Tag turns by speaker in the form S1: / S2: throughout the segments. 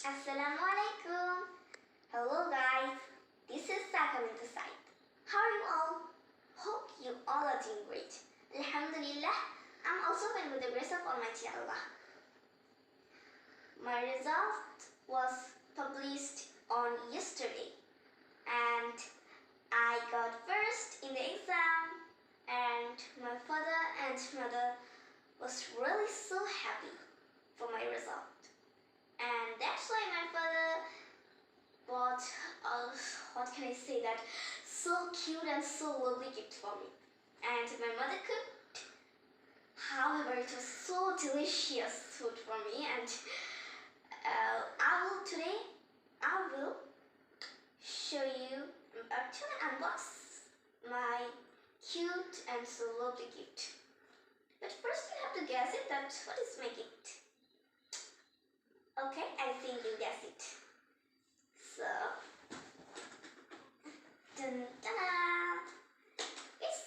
S1: Assalamualaikum. Hello guys, this is Sakam in the side. How are you all? Hope you all are doing great. Alhamdulillah, I'm also fine with the grace of Almighty Allah. My result was published on yesterday and I got first in the exam, and my father and mother was really so happy for my result. And that's why my father bought what can I say, that so cute and so lovely gift for me. And my mother cooked. However, it was so delicious food for me, and I will show you, actually unbox my cute and so lovely gift. But first you have to guess it, that what is my gift. Okay, I think you guess it. So, dun, dun, it's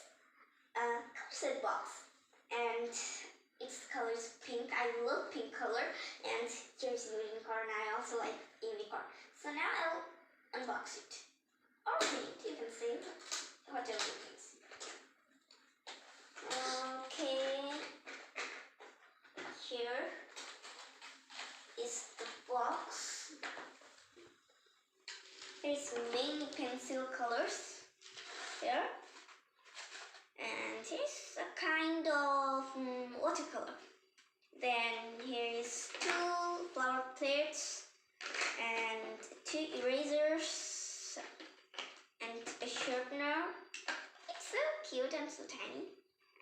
S1: a corset box, and its color is pink. I love pink color, and here's a unicorn. I also like unicorn. So now I'll unbox it, or paint. You can say whatever you can see. Okay, here is the box. There's many pencil colors here, and here's a kind of watercolor. Then here is 2 flower plates and 2 erasers and a sharpener. It's so cute and so tiny.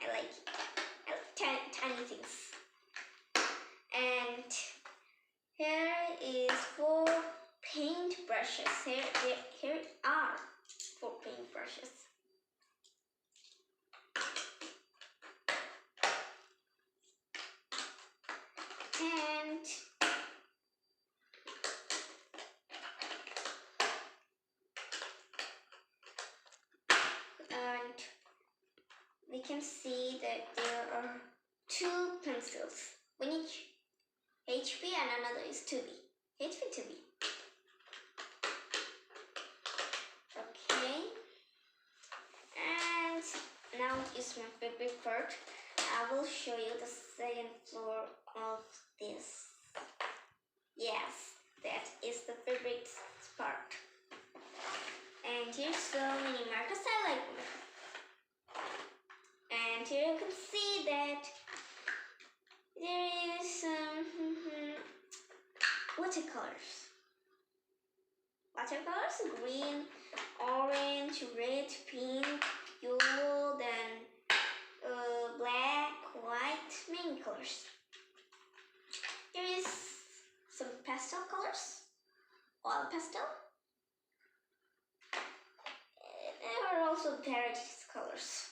S1: I like it. I like tiny things. And here is 4 paint brushes. Here are 4 paint brushes. And we can see that there are 2 pencils, one each. HB and another is 2B. HB 2B. Okay. And now is my favorite part. I will show you the second floor of this. Yes, that is the favorite part. And here's so many markers. I like them. And here you can see that there is watercolors. Watercolors: green, orange, red, pink, yellow, then black, white, many colors. There is some pastel colors, oil pastel. There are also varieties colors.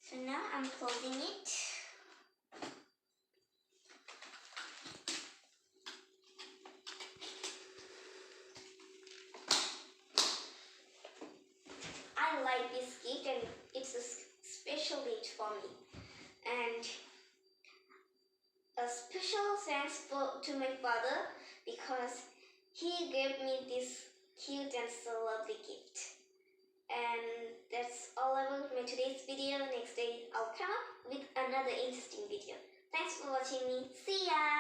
S1: So now I'm closing it. I like this gift, and it's a special gift for me. And a special thanks to my father, because he gave me this cute and so lovely gift. And that's all about my today's video. Next day I'll come up with another interesting video. Thanks for watching me. See ya!